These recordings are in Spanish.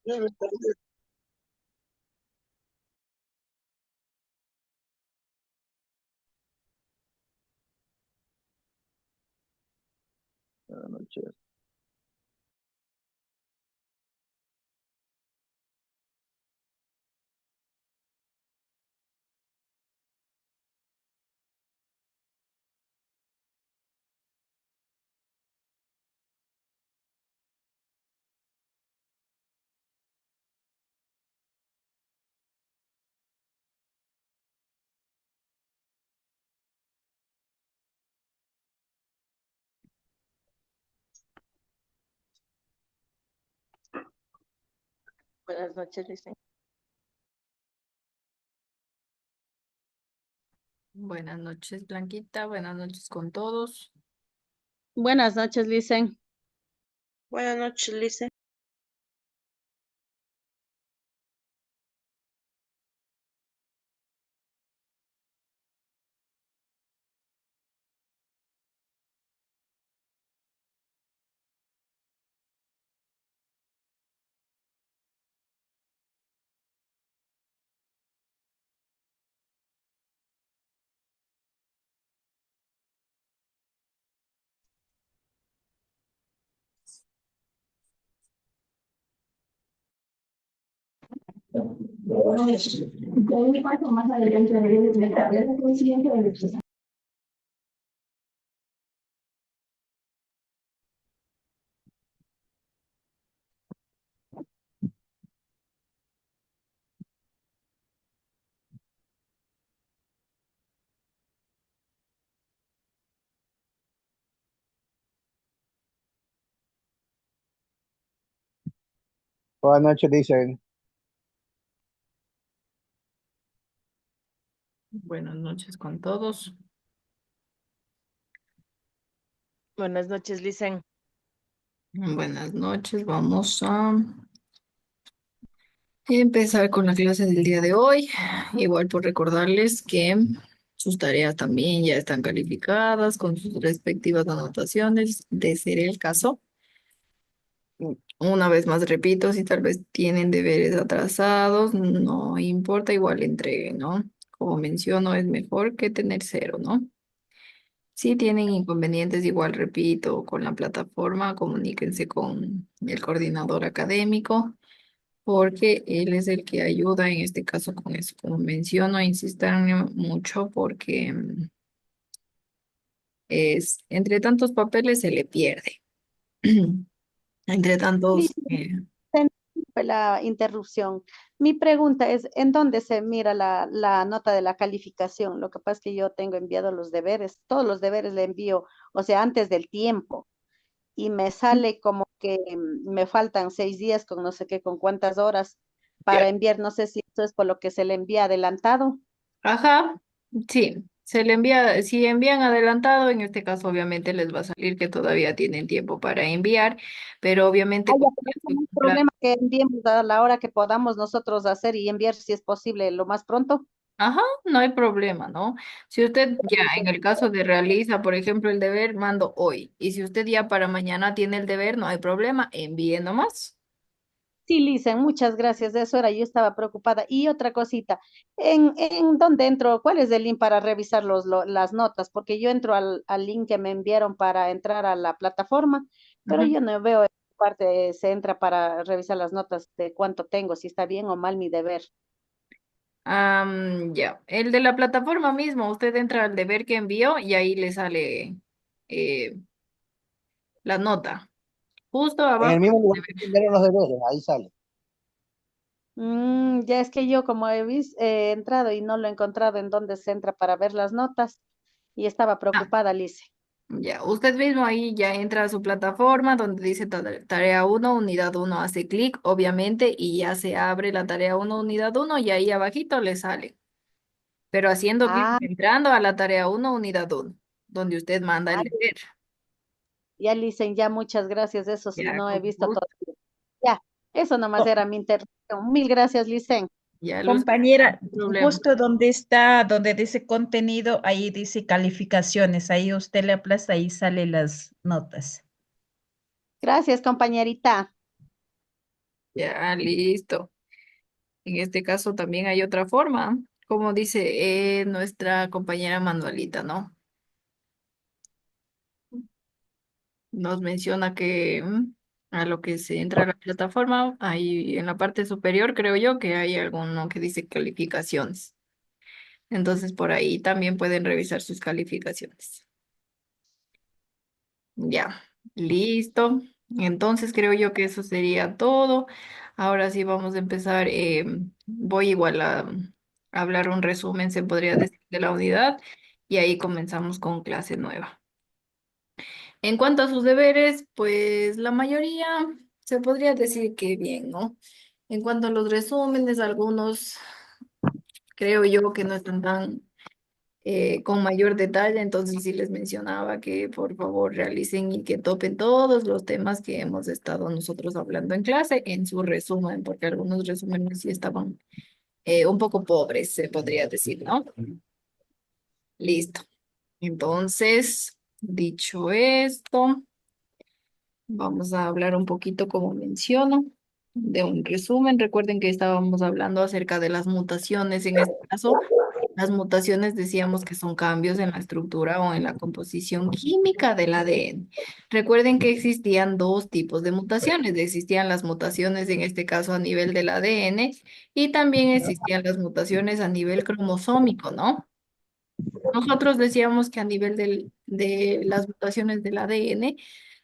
Buenas noches. Buenas noches, Licen. Buenas noches, Blanquita. Buenas noches con todos. Buenas noches, Licen. Buenas noches, Licen. Buenas noches, dicen. Buenas noches con todos. Buenas noches, Licen. Buenas noches. Vamos a empezar con la clase del día de hoy. Igual por recordarles que sus tareas también ya están calificadas con sus respectivas anotaciones, de ser el caso. Una vez más repito, si tal vez tienen deberes atrasados, no importa, igual entreguen, ¿no? Como menciono, es mejor que tener cero, ¿no? Si tienen inconvenientes, igual repito, con la plataforma, comuníquense con el coordinador académico, porque él es el que ayuda en este caso con eso. Como menciono, insistan mucho porque es entre tantos papeles se le pierde. Entre tantos, Licen, disculpe la interrupción. Mi pregunta es, ¿en dónde se mira la nota de la calificación? Lo que pasa es que yo tengo enviado los deberes, todos los deberes le envío, o sea, antes del tiempo, y me sale como que me faltan 6 días con no sé qué, con cuántas horas ya. para enviar. No sé si esto es por lo que se le envía adelantado. Ajá, sí, se le envía, si envían adelantado, en este caso obviamente les va a salir que todavía tienen tiempo para enviar, pero obviamente Ah, ya, cuando pero ya eso se no hay cumpla. problema que enviemos a la hora que podamos nosotros hacer y enviar si es posible lo más pronto. Ajá, no hay problema, ¿no? Si usted ya en el caso de realiza, por ejemplo, el deber, mando hoy. Y si usted ya para mañana tiene el deber, no hay problema, envíe nomás. Sí, Lisa, muchas gracias. De eso era, yo estaba preocupada. Y otra cosita, ¿en dónde entro? ¿Cuál es el link para revisar las notas? Porque yo entro al link que me enviaron para entrar a la plataforma, pero Ujú. yo no veo en qué parte se entra para revisar las notas de cuánto tengo, si está bien o mal mi deber. Ya, el de la plataforma mismo, usted entra al deber que envió y ahí le sale eh, la nota. Justo En el abajo mismo del lugar que deber. tendrán los deberes, ahí sale. Ya es que yo como he entrado y no lo he encontrado en dónde se entra para ver las notas y estaba Ah, preocupada, Lice. ya, usted mismo ahí ya entra a su plataforma donde dice tarea uno unidad uno hace clic, obviamente, y ya se abre la tarea uno unidad uno y ahí abajito le sale. Pero haciendo clic, Ah, entrando a la tarea uno unidad uno donde usted manda el ah, deber. ya, Licen, ya muchas gracias. Eso sí, Ya, no he con visto gusto. todo. Ya, eso nomás Co- era mi interrupción. Mil gracias, Licen. Ya, Luz, Compañera, no hay problema. justo donde está, donde dice contenido, ahí dice calificaciones, ahí usted le aplasta, ahí sale las notas. Gracias, compañerita. Ya, listo. En este caso también hay otra forma, como dice nuestra compañera Manuelita, ¿no? Nos menciona que a lo que se entra a la plataforma, ahí en la parte superior creo yo que hay alguno que dice calificaciones. Entonces por ahí también pueden revisar sus calificaciones. Ya, listo. Entonces creo yo que eso sería todo. Ahora sí vamos a empezar. Voy igual a hablar un resumen, se podría decir, de la unidad y ahí comenzamos con clase nueva. En cuanto a sus deberes, pues la mayoría se podría decir que bien, ¿no? En cuanto a los resúmenes, algunos creo yo que no están tan con mayor detalle, entonces sí les mencionaba que por favor realicen y que topen todos los temas que hemos estado nosotros hablando en clase en su resumen, porque algunos resúmenes sí estaban un poco pobres, se podría decir, ¿no? Listo. Entonces, dicho esto, vamos a hablar un poquito, como menciono, de un resumen. Recuerden que estábamos hablando acerca de las mutaciones. En este caso, las mutaciones decíamos que son cambios en la estructura o en la composición química del ADN. Recuerden que existían dos tipos de mutaciones. Existían las mutaciones, en este caso, a nivel del ADN y también existían las mutaciones a nivel cromosómico, ¿no? Nosotros decíamos que a nivel de las mutaciones del ADN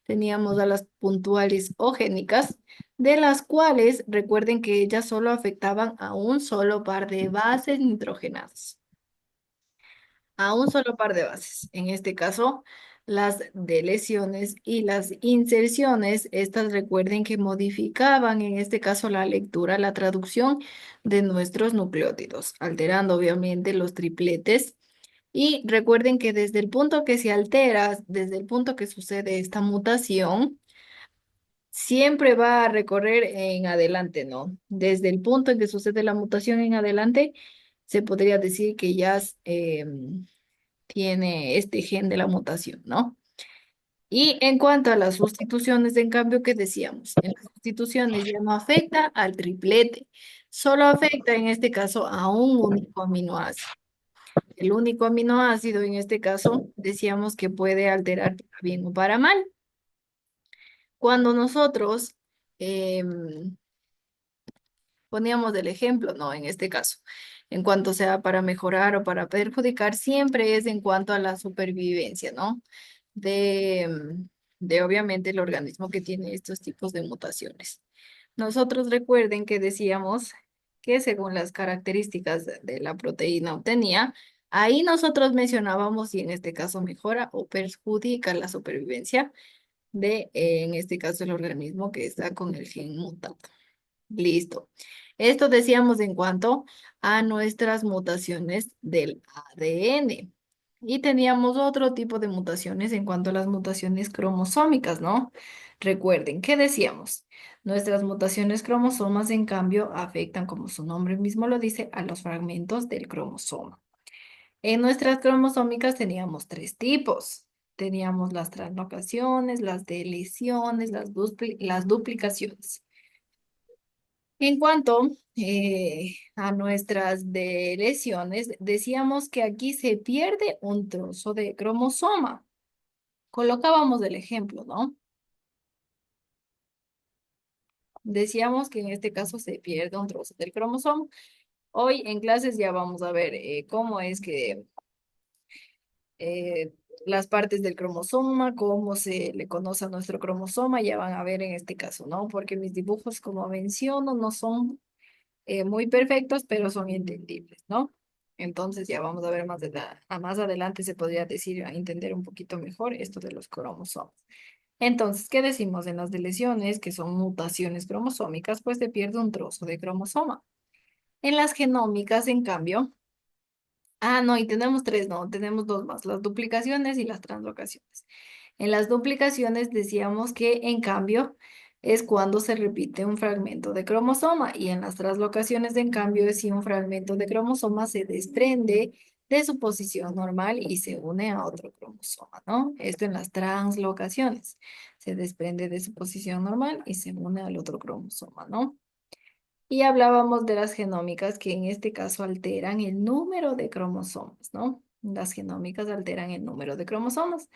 teníamos a las puntuales o génicas, de las cuales recuerden que ellas solo afectaban a un solo par de bases nitrogenadas, a un solo par de bases. En este caso, las deleciones y las inserciones, estas recuerden que modificaban en este caso la lectura, la traducción de nuestros nucleótidos, alterando obviamente los tripletes. Y recuerden que desde el punto que se altera, desde el punto que sucede esta mutación, siempre va a recorrer en adelante, ¿no? Desde el punto en que sucede la mutación en adelante, se podría decir que ya tiene este gen de la mutación, ¿no? Y en cuanto a las sustituciones, en cambio, ¿qué decíamos? En las sustituciones ya no afecta al triplete, solo afecta en este caso a un único aminoácido. El único aminoácido en este caso decíamos que puede alterar para bien o para mal. Cuando nosotros em, poníamos el ejemplo, ¿no? En este caso, en cuanto sea para mejorar o para perjudicar, siempre es en cuanto a la supervivencia, ¿no? De obviamente el organismo que tiene estos tipos de mutaciones. Nosotros recuerden que decíamos que según las características de la proteína obtenida, ahí nosotros mencionábamos si en este caso mejora o perjudica la supervivencia de, en este caso, el organismo que está con el gen mutado. Listo. Esto decíamos en cuanto a nuestras mutaciones del ADN. Y teníamos otro tipo de mutaciones en cuanto a las mutaciones cromosómicas, ¿no? Recuerden, ¿qué decíamos? Nuestras mutaciones cromosomas, en cambio, afectan, como su nombre mismo lo dice, a los fragmentos del cromosoma. En nuestras cromosómicas teníamos tres tipos. Teníamos las translocaciones, las deleciones, las duplicaciones. En cuanto a nuestras deleciones, decíamos que aquí se pierde un trozo de cromosoma. Colocábamos el ejemplo, ¿no? Decíamos que en este caso se pierde un trozo del cromosoma. Hoy en clases ya vamos a ver cómo es que eh, las partes del cromosoma, cómo se le conoce a nuestro cromosoma, ya van a ver en este caso, ¿no? Porque mis dibujos, como menciono, no son muy perfectos, pero son entendibles, ¿no? Entonces ya vamos a ver más adelante se podría decir, a entender un poquito mejor esto de los cromosomas. Entonces, ¿qué decimos en las deleciones, que son mutaciones cromosómicas? Pues se pierde un trozo de cromosoma. En las genómicas, en cambio, no, y tenemos tres, no, tenemos dos más, las duplicaciones y las translocaciones. En las duplicaciones decíamos que, en cambio, es cuando se repite un fragmento de cromosoma y en las translocaciones, en cambio, es si un fragmento de cromosoma se desprende de su posición normal y se une a otro cromosoma, ¿no? Esto en las translocaciones. Se desprende de su posición normal y se une al otro cromosoma, ¿no? Y hablábamos de las genómicas que en este caso alteran el número de cromosomas, ¿no? Las genómicas alteran el número de cromosomas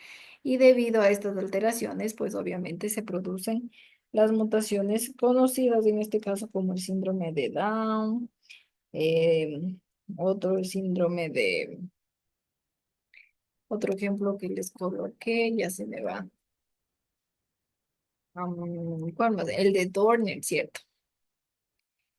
y debido a estas alteraciones, pues obviamente se producen las mutaciones conocidas en este caso como el síndrome de Down, eh, otro síndrome de, otro ejemplo que les coloqué, ya se me va. ¿Cuál más? El de Turner, ¿cierto?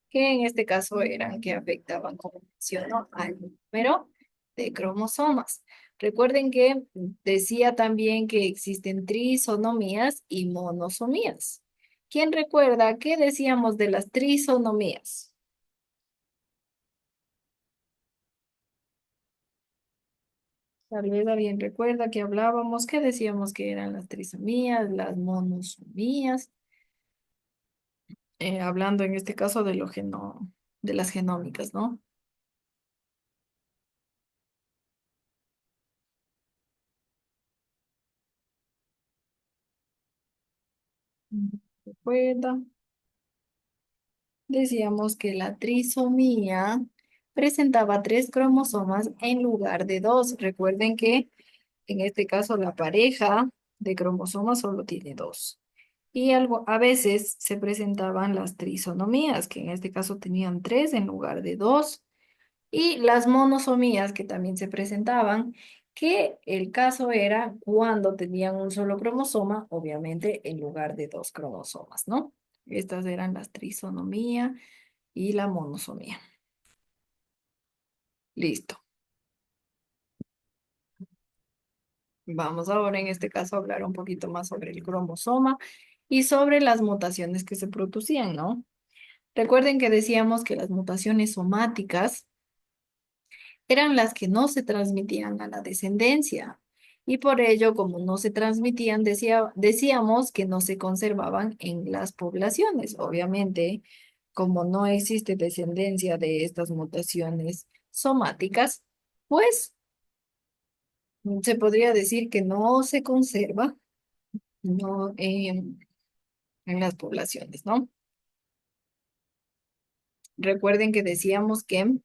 Que en este caso eran que afectaban, como menciono, al número de cromosomas. Recuerden que decía también que existen trisonomías y monosomías. ¿Quién recuerda qué decíamos de las trisonomías? Tal vez alguien recuerda que hablábamos, que decíamos que eran las trisomías, las monosomías, hablando en este caso de de las genómicas, ¿no? ¿Recuerda? Decíamos que la trisomía presentaba tres cromosomas en lugar de dos. Recuerden que en este caso la pareja de cromosomas solo tiene dos. Y a veces se presentaban las trisonomías, que en este caso tenían tres en lugar de dos. Y las monosomías, que también se presentaban, que el caso era cuando tenían un solo cromosoma, obviamente en lugar de dos cromosomas, ¿no? Estas eran las trisonomía y la monosomía. Listo. Vamos ahora en este caso a hablar un poquito más sobre el cromosoma y sobre las mutaciones que se producían, ¿no? Recuerden que decíamos que las mutaciones somáticas eran las que no se transmitían a la descendencia. Y por ello, como no se transmitían, decíamos que no se conservaban en las poblaciones. Obviamente, como no existe descendencia de estas mutaciones somáticas, pues se podría decir que no se conserva no, en las poblaciones, ¿no? Recuerden que decíamos que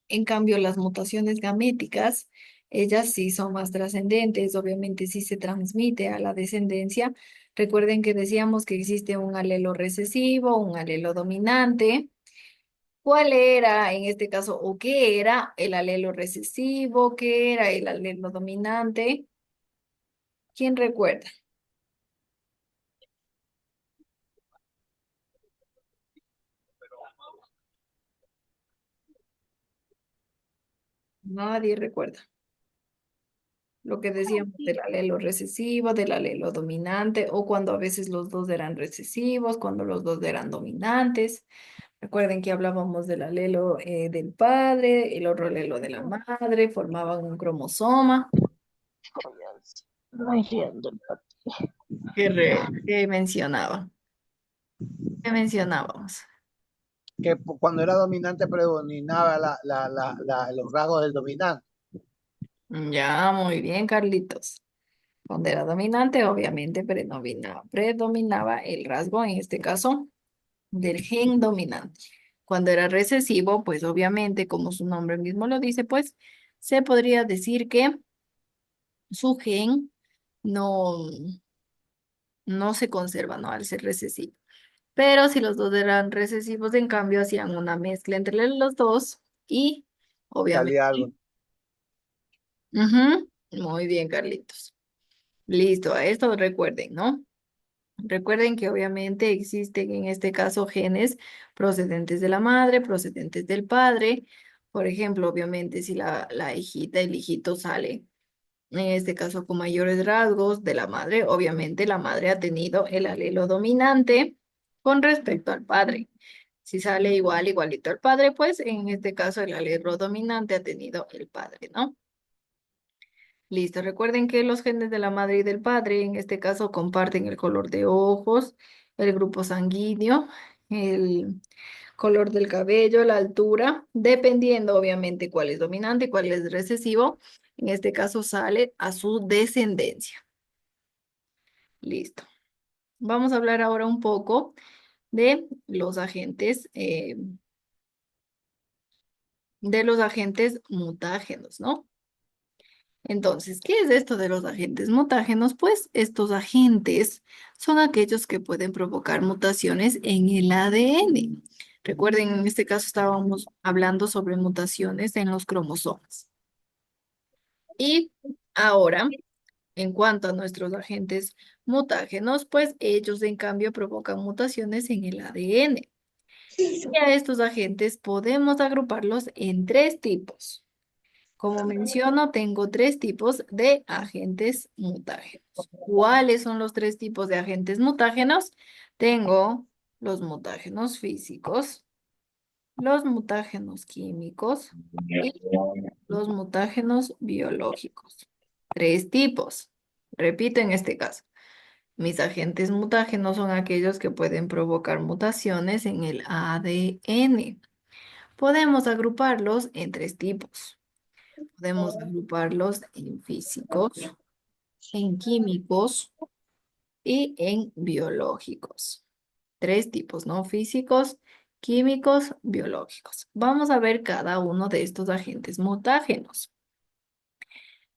en cambio, las mutaciones gaméticas, ellas sí son más trascendentes, obviamente sí se transmite a la descendencia. Recuerden que decíamos que existe un alelo recesivo, un alelo dominante. ¿Cuál era en este caso o qué era el alelo recesivo? ¿Qué era el alelo dominante? ¿Quién recuerda? Nadie recuerda lo que decíamos del alelo recesivo, del alelo dominante, o cuando a veces los dos eran recesivos, cuando los dos eran dominantes. Recuerden que hablábamos del alelo del padre, el otro alelo de la madre, formaban un cromosoma. No entiendo el ¿Qué mencionaba? ¿Qué mencionábamos? que cuando era dominante predominaba los rasgos del dominante. Ya, muy bien, Carlitos. Cuando era dominante, obviamente predominaba el rasgo, en este caso, del gen dominante. Cuando era recesivo, pues obviamente, como su nombre mismo lo dice, pues se podría decir que su gen no, no se conserva, ¿no? Al ser recesivo. Pero si los dos eran recesivos, en cambio, hacían una mezcla entre los dos y obviamente. Salía algo. Ujú, muy bien, Carlitos. Listo, a esto recuerden, ¿no? Recuerden que obviamente existen en este caso genes procedentes de la madre, procedentes del padre. Por ejemplo, obviamente si la hijita, el hijito sale, en este caso con mayores rasgos de la madre, obviamente la madre ha tenido el alelo dominante con respecto al padre. Si sale igualito al padre, pues en este caso el alelo dominante ha tenido el padre, ¿no? Listo, recuerden que los genes de la madre y del padre en este caso comparten el color de ojos, el grupo sanguíneo, el color del cabello, la altura, dependiendo obviamente cuál es dominante y cuál es recesivo. En este caso sale a su descendencia. Listo. Vamos a hablar ahora un poco de los agentes mutágenos, ¿no? Entonces, ¿qué es esto de los agentes mutágenos? Pues estos agentes son aquellos que pueden provocar mutaciones en el ADN. Recuerden, en este caso estábamos hablando sobre mutaciones en los cromosomas. Y ahora, en cuanto a nuestros agentes mutágenos, pues ellos en cambio provocan mutaciones en el ADN. Y a estos agentes podemos agruparlos en tres tipos. Como menciono, tengo tres tipos de agentes mutágenos. ¿Cuáles son los tres tipos de agentes mutágenos? Tengo los mutágenos físicos, los mutágenos químicos y los mutágenos biológicos. Tres tipos. Repito en este caso. Mis agentes mutágenos son aquellos que pueden provocar mutaciones en el ADN. Podemos agruparlos en tres tipos. Podemos agruparlos en físicos, en químicos y en biológicos. Tres tipos, ¿no? Físicos, químicos, biológicos. Vamos a ver cada uno de estos agentes mutágenos.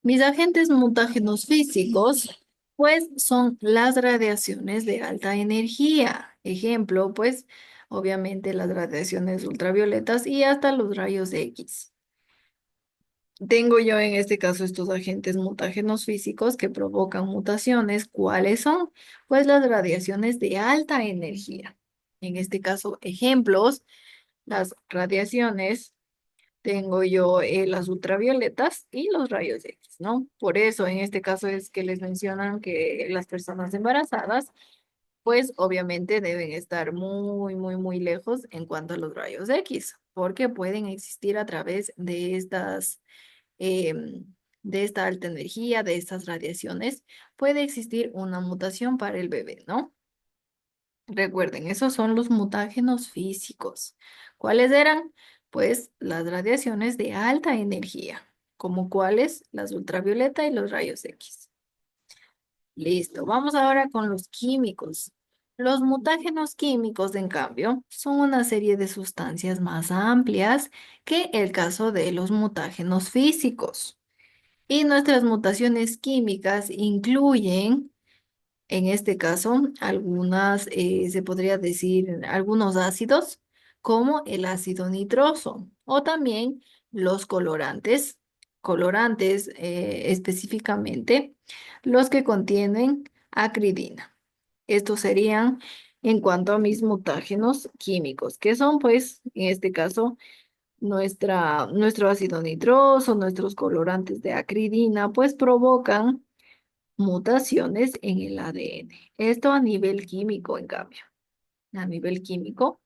Mis agentes mutágenos físicos, pues, son las radiaciones de alta energía. Ejemplo, pues, obviamente las radiaciones ultravioletas y hasta los rayos X. Tengo yo en este caso estos agentes mutágenos físicos que provocan mutaciones. ¿Cuáles son? Pues las radiaciones de alta energía. En este caso, ejemplos, las radiaciones, tengo yo las ultravioletas y los rayos X, ¿no? Por eso en este caso es que les mencionan que las personas embarazadas, pues obviamente deben estar muy lejos en cuanto a los rayos X, porque pueden existir a través de esta alta energía, de estas radiaciones, puede existir una mutación para el bebé, ¿no? Recuerden, esos son los mutágenos físicos. ¿Cuáles eran? Pues las radiaciones de alta energía, como cuáles, las ultravioleta y los rayos X. Listo, vamos ahora con los químicos. Los mutágenos químicos, en cambio, son una serie de sustancias más amplias que el caso de los mutágenos físicos. Y nuestras mutaciones químicas incluyen, en este caso, algunas, se podría decir, algunos ácidos, como el ácido nitroso, o también los colorantes específicamente, los que contienen acridina. Estos serían en cuanto a mis mutágenos químicos, que son, pues, en este caso, nuestro ácido nitroso, nuestros colorantes de acridina, pues provocan mutaciones en el ADN. Esto a nivel químico, en cambio. A nivel químico,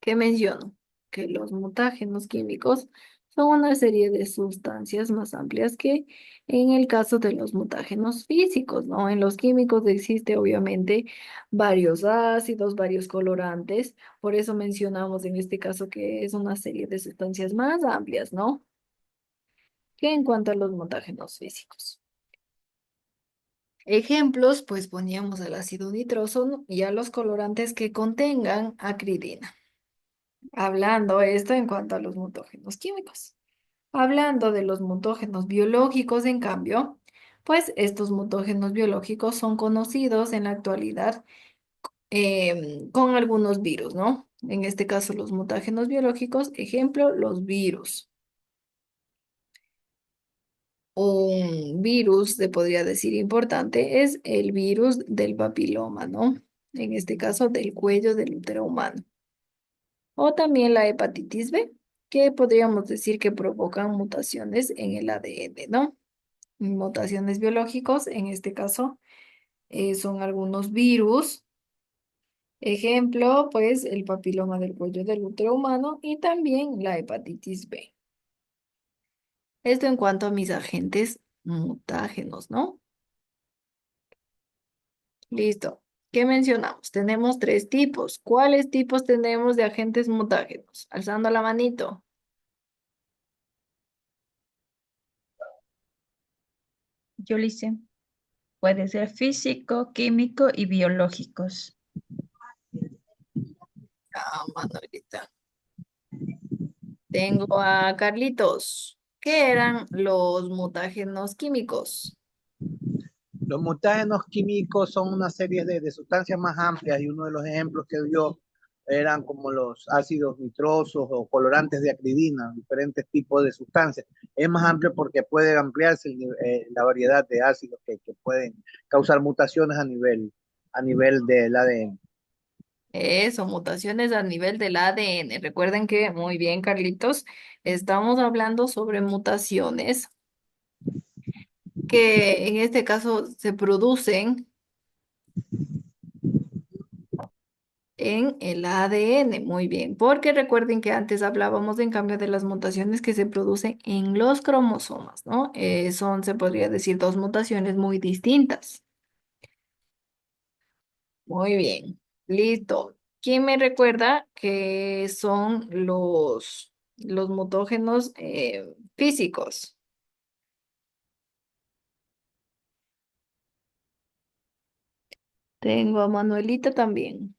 ¿qué menciono? Que los mutágenos químicos son una serie de sustancias más amplias que en el caso de los mutágenos físicos, ¿no? En los químicos existe obviamente varios ácidos, varios colorantes, por eso mencionamos en este caso que es una serie de sustancias más amplias, ¿no? Que en cuanto a los mutágenos físicos. Ejemplos, pues poníamos al ácido nitroso, ¿no? Y a los colorantes que contengan acridina. Hablando esto en cuanto a los mutógenos químicos. Hablando de los mutógenos biológicos, en cambio, pues estos mutógenos biológicos son conocidos en la actualidad con algunos virus, ¿no? En este caso, los mutágenos biológicos, ejemplo, los virus. Un virus, se podría decir importante, es el virus del papiloma, ¿no? En este caso, del cuello del útero humano. O también la hepatitis B, que podríamos decir que provocan mutaciones en el ADN, ¿no? Mutaciones biológicos, en este caso, son algunos virus. Ejemplo, pues, el papiloma del cuello del útero humano y también la hepatitis B. Esto en cuanto a mis agentes mutágenos, ¿no? Listo. ¿Qué mencionamos? Tenemos tres tipos. ¿Cuáles tipos tenemos de agentes mutágenos? Alzando la manito. Yo le hice. Puede ser físico, químico y biológicos. Ah, Manuelita. Tengo a Carlitos. ¿Qué eran los mutágenos químicos? Los mutágenos químicos son una serie de sustancias más amplias y uno de los ejemplos que dio eran como los ácidos nitrosos o colorantes de acridina, diferentes tipos de sustancias. Es más amplio porque puede ampliarse la variedad de ácidos que pueden causar mutaciones a nivel del ADN. Eso, mutaciones a nivel del ADN. Recuerden que, muy bien, Carlitos, estamos hablando sobre mutaciones que en este caso se producen en el ADN. Muy bien, porque recuerden que antes hablábamos en cambio de las mutaciones que se producen en los cromosomas, ¿no? Son, se podría decir, dos mutaciones muy distintas. Muy bien, listo. ¿Quién me recuerda que son los mutógenos físicos? Tengo a Manuelita también.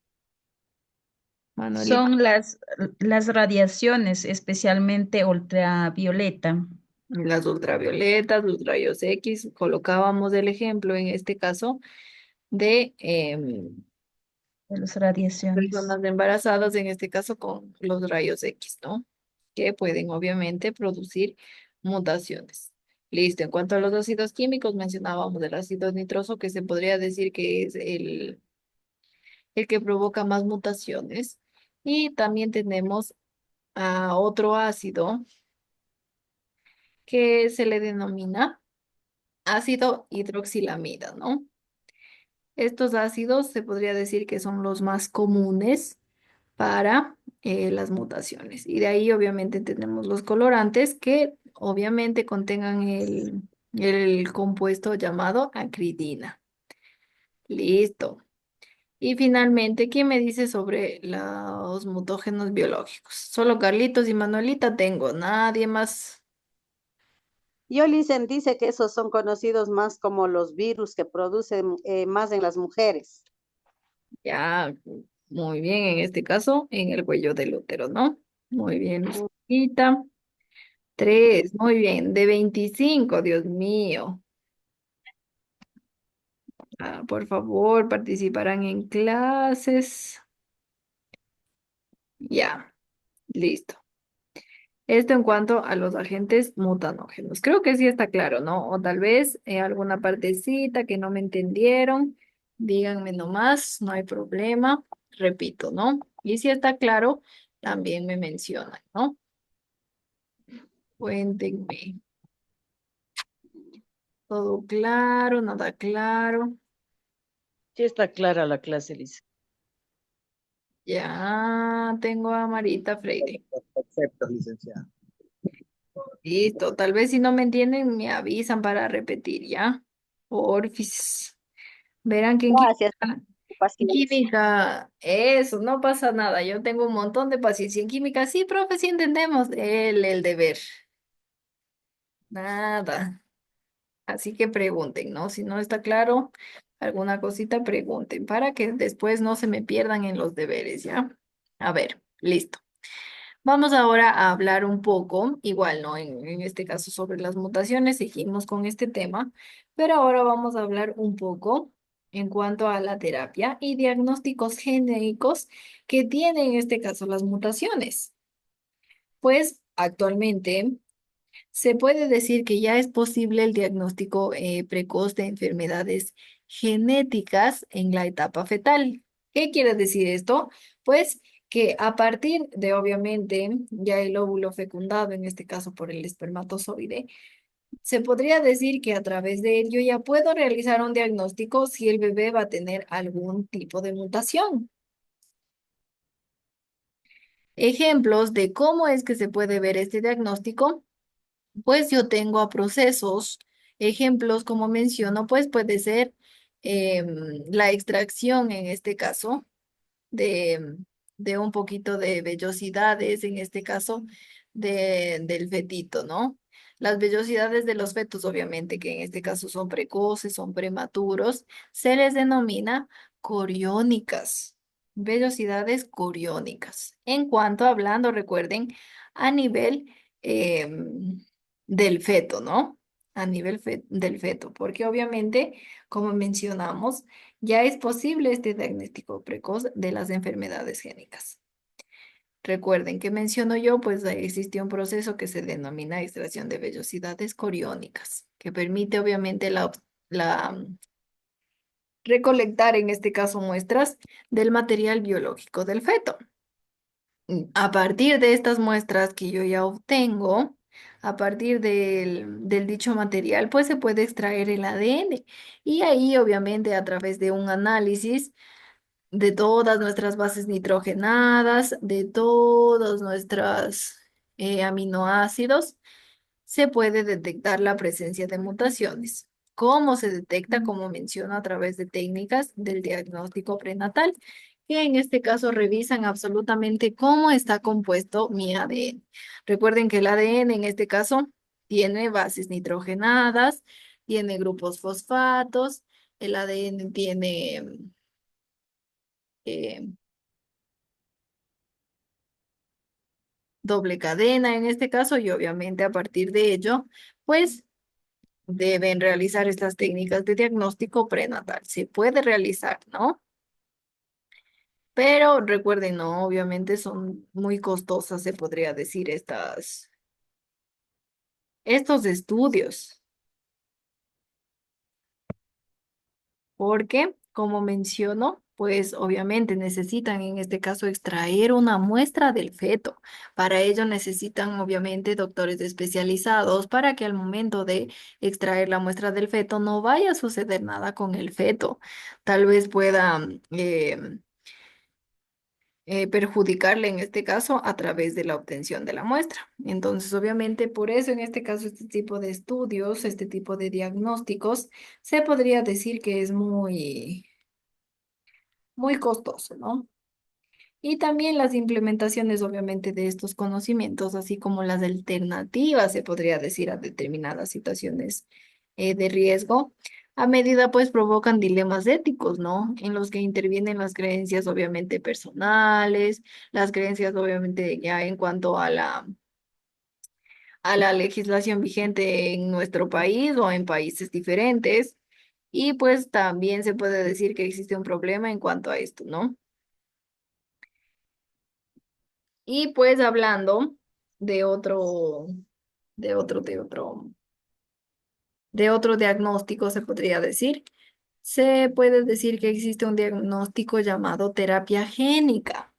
Manuelita, Son las radiaciones, especialmente ultravioleta, las ultravioletas, los rayos X, colocábamos el ejemplo en este caso de de las radiaciones. personas embarazadas, en este caso con los rayos X, ¿no? Que pueden obviamente producir mutaciones. Listo, en cuanto a los ácidos químicos, mencionábamos el ácido nitroso, que se podría decir que es el que provoca más mutaciones. Y también tenemos a otro ácido que se le denomina ácido hidroxilamida, ¿no? Estos ácidos se podría decir que son los más comunes para las mutaciones. Y de ahí obviamente tenemos los colorantes que obviamente contengan el compuesto llamado acridina. Listo. Y finalmente, ¿quién me dice sobre los mutógenos biológicos? Solo Carlitos y Manuelita tengo, nadie más. Yolisen dice que esos son conocidos más como los virus que producen más en las mujeres. Ya, muy bien, en este caso, en el cuello del útero, ¿no? Muy bien, Mm, Luisita. Tres, muy bien, de 25, Dios mío. Ah, por favor, participarán en clases. Ya, listo. Esto en cuanto a los agentes mutanógenos. Creo que sí está claro, ¿no? O tal vez alguna partecita que no me entendieron. Díganme nomás, no hay problema. Repito, ¿no? Y si está claro, también me mencionan, ¿no? Cuéntenme. ¿Todo claro? ¿Nada claro? Sí está clara la clase, Lisa. Ya tengo a Marita Freire. Los conceptos, licenciado. Listo, tal vez si no me entienden me avisan para repetir, ¿ya? Porfis. Verán que Gracias por tu en paciencia. química, eso, no pasa nada. Yo tengo un montón de paciencia. En química, sí, profe, sí entendemos el deber. Nada. Así que pregunten, ¿no? Si no está claro alguna cosita, pregunten para que después no se me pierdan en los deberes, ¿ya? A ver, listo. Vamos ahora a hablar un poco, igual, ¿no? En este caso sobre las mutaciones, seguimos con este tema, pero ahora vamos a hablar un poco en cuanto a la terapia y diagnósticos genéricos que tienen en este caso las mutaciones. Pues actualmente se puede decir que ya es posible el diagnóstico precoz de enfermedades genéticas en la etapa fetal. ¿Qué quiere decir esto? Pues que a partir de, obviamente, ya el óvulo fecundado, en este caso por el espermatozoide, se podría decir que a través de él yo ya puedo realizar un diagnóstico si el bebé va a tener algún tipo de mutación. Ejemplos de cómo es que se puede ver este diagnóstico. Pues yo tengo a procesos, ejemplos como menciono, pues puede ser la extracción en este caso de, de un poquito de vellosidades, en este caso del fetito, ¿no? Las vellosidades de los fetos, obviamente, que en este caso son precoces, son prematuros, se les denomina coriónicas, vellosidades coriónicas. En cuanto hablando, recuerden, a nivel del feto, ¿no? A nivel del feto, porque obviamente, como mencionamos, ya es posible este diagnóstico precoz de las enfermedades génicas. Recuerden que menciono yo, pues existe un proceso que se denomina extracción de vellosidades coriónicas, que permite obviamente recolectar en este caso muestras del material biológico del feto. A partir de estas muestras que yo ya obtengo, a partir del dicho material, pues se puede extraer el ADN y ahí obviamente a través de un análisis de todas nuestras bases nitrogenadas, de todos nuestros aminoácidos, se puede detectar la presencia de mutaciones. ¿Cómo se detecta? Como menciono, a través de técnicas del diagnóstico prenatal, que en este caso revisan absolutamente cómo está compuesto mi ADN. Recuerden que el ADN en este caso tiene bases nitrogenadas, tiene grupos fosfatos, el ADN tiene eh, doble cadena en este caso y obviamente a partir de ello, pues deben realizar estas técnicas de diagnóstico prenatal. Se puede realizar, ¿no? Pero recuerden, no, obviamente son muy costosas, se podría decir, estos estudios, porque, como menciono, pues obviamente necesitan en este caso extraer una muestra del feto. Para ello necesitan obviamente doctores especializados para que al momento de extraer la muestra del feto no vaya a suceder nada con el feto. Tal vez pueda perjudicarle en este caso a través de la obtención de la muestra. Entonces, obviamente, por eso en este caso este tipo de estudios, este tipo de diagnósticos, se podría decir que es muy costoso, ¿no? Y también las implementaciones, obviamente, de estos conocimientos, así como las alternativas, se podría decir, a determinadas situaciones de riesgo, a medida pues provocan dilemas éticos, ¿no? En los que intervienen las creencias, obviamente, personales, las creencias, obviamente, ya en cuanto a la legislación vigente en nuestro país o en países diferentes. Y pues también se puede decir que existe un problema en cuanto a esto, ¿no? Y pues hablando de otro, de otro, de otro, de otro diagnóstico, se podría decir, se puede decir que existe un diagnóstico llamado terapia génica.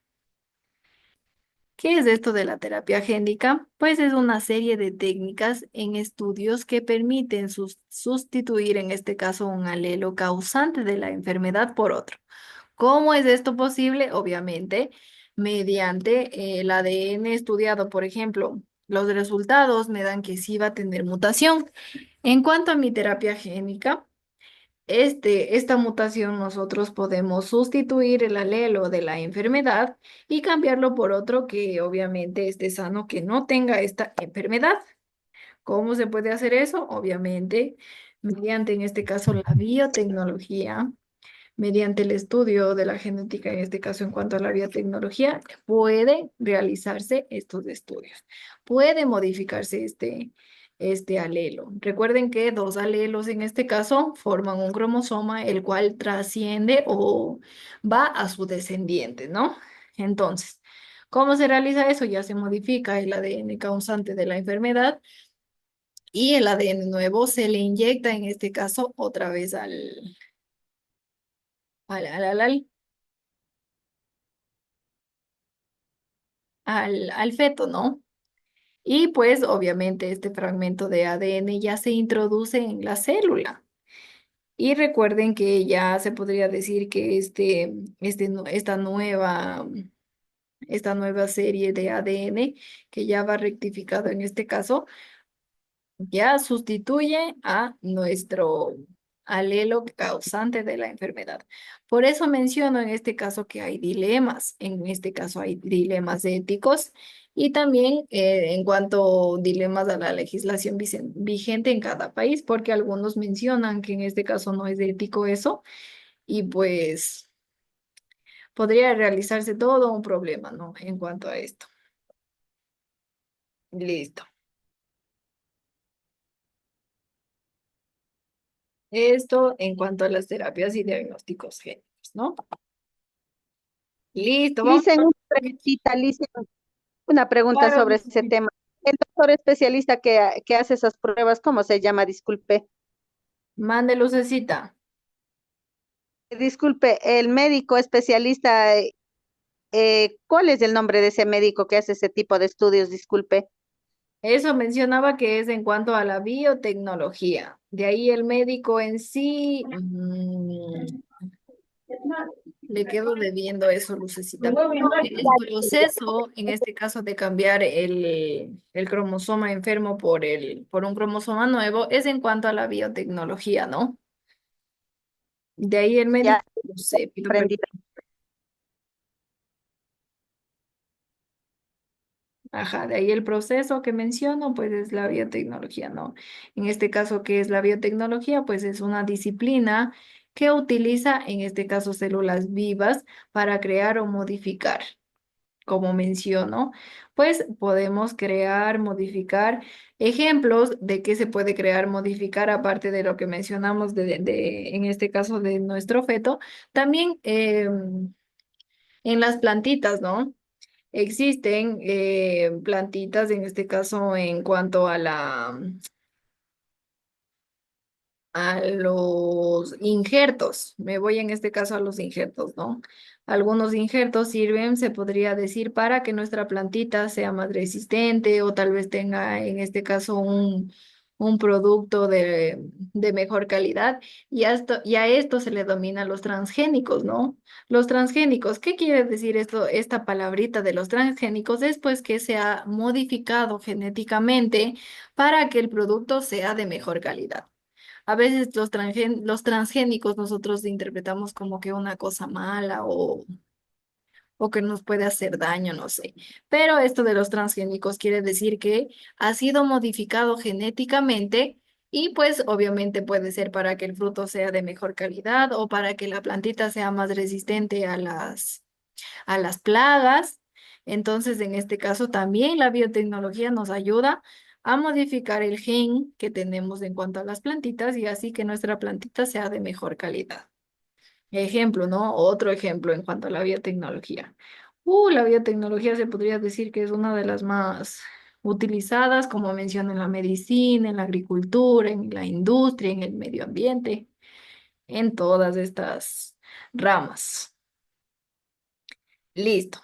¿Qué es esto de la terapia génica? Pues es una serie de técnicas en estudios que permiten sustituir, en este caso, un alelo causante de la enfermedad por otro. ¿Cómo es esto posible? Obviamente, mediante el ADN estudiado, por ejemplo, los resultados me dan que sí va a tener mutación. En cuanto a mi terapia génica, esta mutación nosotros podemos sustituir el alelo de la enfermedad y cambiarlo por otro que obviamente esté sano, que no tenga esta enfermedad. ¿Cómo se puede hacer eso? Obviamente, mediante, en este caso, la biotecnología mediante el estudio de la genética, en este caso en cuanto a la biotecnología, puede realizarse estos estudios. Puede modificarse este alelo. Recuerden que dos alelos en este caso forman un cromosoma, el cual trasciende o va a su descendiente, ¿no? Entonces, ¿cómo se realiza eso? Ya se modifica el ADN causante de la enfermedad y el ADN nuevo se le inyecta en este caso otra vez al al feto, ¿no? Y pues obviamente este fragmento de ADN ya se introduce en la célula. Y recuerden que ya se podría decir que esta nueva serie de ADN que ya va rectificado en este caso, ya sustituye alelo causante de la enfermedad. Por eso menciono en este caso que hay dilemas. En este caso hay dilemas éticos y también en cuanto a dilemas a la legislación vigente en cada país, porque algunos mencionan que en este caso no es ético eso y pues podría realizarse todo un problema, ¿no? En cuanto a esto. Listo. Esto en cuanto a las terapias y diagnósticos génicos, ¿no? Listo, vamos Licen, a... una preguntita, Licen, una pregunta Claro, sobre ese tema. El doctor especialista que hace esas pruebas, ¿cómo se llama? Disculpe. mande lucecita. Disculpe, el médico especialista, ¿cuál es el nombre de ese médico que hace ese tipo de estudios? Disculpe. Eso mencionaba que es en cuanto a la biotecnología. De ahí el médico en sí, le quedo debiendo eso, lucecita. Pero el proceso, en este caso de cambiar el cromosoma enfermo por un cromosoma nuevo, es en cuanto a la biotecnología, ¿no? De ahí el Ya médico, no sé, pido aprendí. ajá, de ahí el proceso que menciono, pues es la biotecnología, ¿no? En este caso, ¿qué es la biotecnología? Pues es una disciplina que utiliza, en este caso, células vivas para crear o modificar. Como menciono, pues podemos crear, modificar ejemplos de qué se puede crear, modificar, aparte de lo que mencionamos en este caso de nuestro feto, también en las plantitas, ¿no? Existen plantitas, en este caso, en cuanto a los injertos. Me voy en este caso a los injertos, ¿no? Algunos injertos sirven, se podría decir, para que nuestra plantita sea más resistente o tal vez tenga, en este caso, un producto de mejor calidad. Y a esto se le denomina los transgénicos, ¿no? Los transgénicos, ¿qué quiere decir esto, esta palabrita de los transgénicos? Es pues que se ha modificado genéticamente para que el producto sea de mejor calidad. A veces los transgénicos nosotros interpretamos como que una cosa mala o que nos puede hacer daño, no sé. Pero esto de los transgénicos quiere decir que ha sido modificado genéticamente y pues obviamente puede ser para que el fruto sea de mejor calidad o para que la plantita sea más resistente a las plagas. Entonces, en este caso también la biotecnología nos ayuda a modificar el gen que tenemos en cuanto a las plantitas y así que nuestra plantita sea de mejor calidad. Ejemplo, ¿no? Otro ejemplo en cuanto a la biotecnología. La biotecnología se podría decir que es una de las más utilizadas, como mencioné, en la medicina, en la agricultura, en la industria, en el medio ambiente, en todas estas ramas. Listo.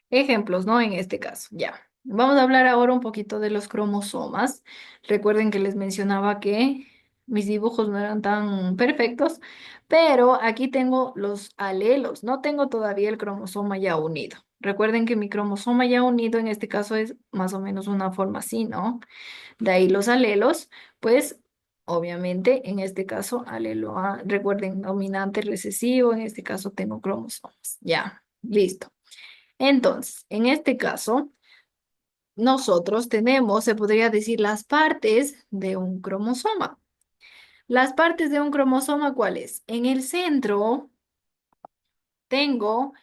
Ejemplos, ¿no? En este caso, ya. Vamos a hablar ahora un poquito de los cromosomas. Recuerden que les mencionaba que mis dibujos no eran tan perfectos, pero aquí tengo los alelos. No tengo todavía el cromosoma ya unido. Recuerden que mi cromosoma ya unido en este caso es más o menos una forma así, ¿no? De ahí los alelos, pues obviamente en este caso alelo A, recuerden, dominante recesivo, en este caso tengo cromosomas. Ya, listo. Entonces, en este caso, nosotros tenemos, se podría decir, las partes de un cromosoma. Las partes de un cromosoma, ¿cuáles? En el centro tengo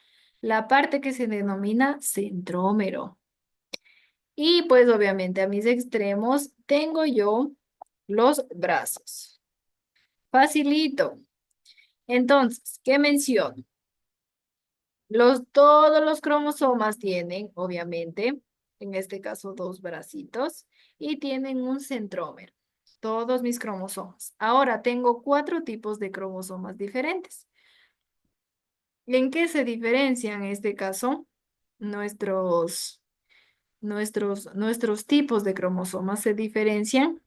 la parte que se denomina centrómero. Y pues obviamente a mis extremos tengo yo los brazos. Facilito. Entonces, ¿qué menciono? Todos los cromosomas tienen, obviamente, en este caso dos bracitos, y tienen un centrómero. Todos mis cromosomas. Ahora tengo cuatro tipos de cromosomas diferentes. ¿En qué se diferencian en este caso nuestros tipos de cromosomas? Se diferencian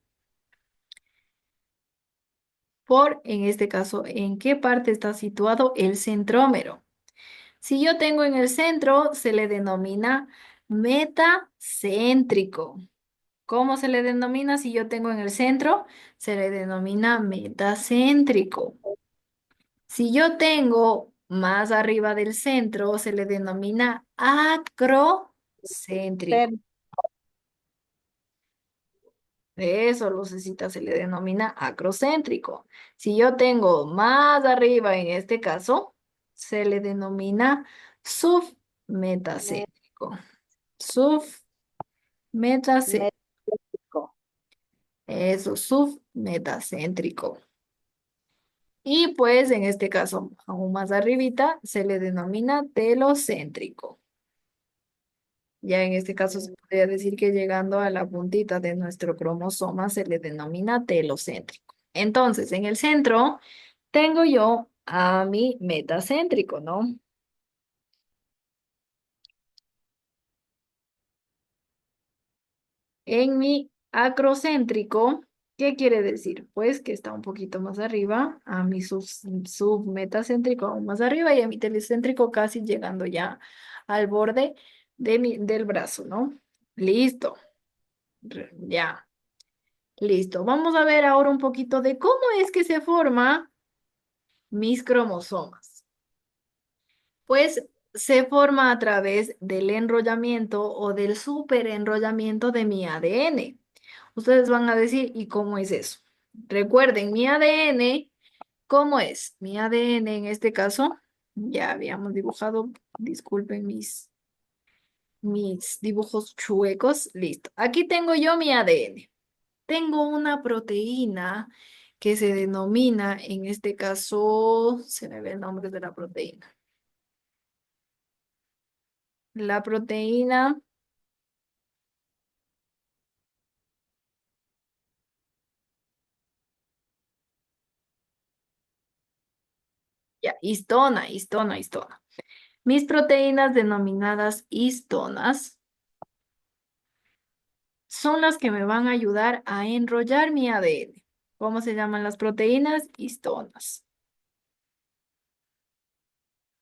por, en este caso, en qué parte está situado el centrómero. Si yo tengo en el centro, se le denomina metacéntrico. ¿Cómo se le denomina si yo tengo en el centro? Se le denomina metacéntrico. Si yo tengo más arriba del centro, se le denomina acrocéntrico. Cer- Eso, Lucecita, se le denomina acrocéntrico. Si yo tengo más arriba, en este caso, se le denomina submetacéntrico. Submetacéntrico. Métrico. Eso, submetacéntrico. Y pues en este caso, aún más arribita, se le denomina telocéntrico. Ya en este caso se podría decir que llegando a la puntita de nuestro cromosoma se le denomina telocéntrico. Entonces, en el centro tengo yo a mi metacéntrico, ¿no? En mi acrocéntrico, ¿qué quiere decir? Pues que está un poquito más arriba, a mi submetacéntrico aún más arriba y a mi telecéntrico casi llegando ya al borde del brazo, ¿no? Listo, ya. Listo. Vamos a ver ahora un poquito de cómo es que se forman mis cromosomas. Pues se forma a través del enrollamiento o del superenrollamiento de mi ADN. Ustedes van a decir, ¿y cómo es eso? Recuerden, mi ADN, ¿cómo es? Mi ADN en este caso, ya habíamos dibujado, disculpen mis dibujos chuecos. Listo. Aquí tengo yo mi ADN. Tengo una proteína que se denomina, en este caso, se me ve el nombre de la proteína. La proteína, ya, histona. Mis proteínas denominadas histonas son las que me van a ayudar a enrollar mi ADN. ¿Cómo se llaman las proteínas? Histonas.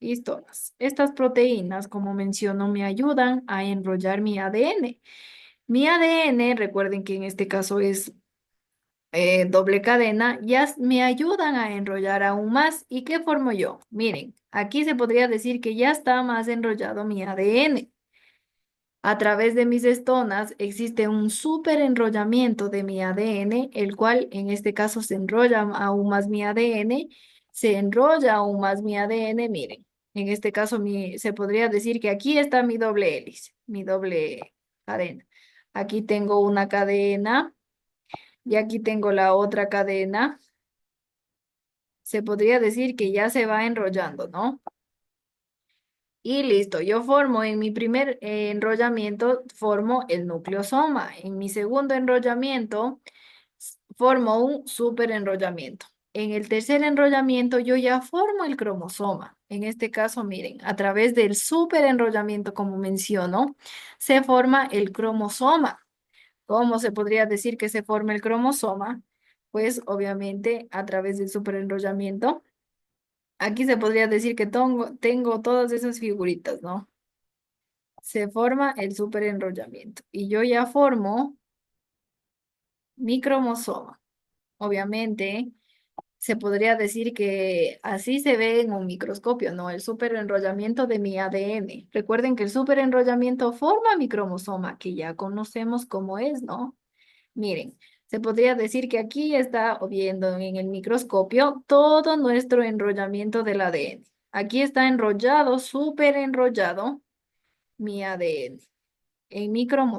Histonas. Estas proteínas, como menciono, me ayudan a enrollar mi ADN. Mi ADN, recuerden que en este caso es doble cadena, ya me ayudan a enrollar aún más. ¿Y qué formo yo? Miren, aquí se podría decir que ya está más enrollado mi ADN. A través de mis estonas existe un súper enrollamiento de mi ADN, el cual en este caso se enrolla aún más mi ADN, se enrolla aún más mi ADN. Miren, en este caso se podría decir que aquí está mi doble hélice, mi doble cadena. Aquí tengo una cadena. Y aquí tengo la otra cadena. Se podría decir que ya se va enrollando, ¿no? Y listo, yo formo en mi primer enrollamiento, formo el nucleosoma. En mi segundo enrollamiento, formo un super enrollamiento. En el tercer enrollamiento, yo ya formo el cromosoma. En este caso, miren, a través del super enrollamiento, como menciono, se forma el cromosoma. ¿Cómo se podría decir que se forma el cromosoma? Pues obviamente a través del superenrollamiento. Aquí se podría decir que tengo todas esas figuritas, ¿no? Se forma el superenrollamiento y yo ya formo mi cromosoma. Obviamente se podría decir que así se ve en un microscopio, ¿no? El superenrollamiento de mi ADN. Recuerden que el superenrollamiento forma mi cromosoma, que ya conocemos cómo es, ¿no? Miren, se podría decir que aquí está viendo en el microscopio todo nuestro enrollamiento del ADN. Aquí está enrollado, súper enrollado mi ADN en mi cromosoma.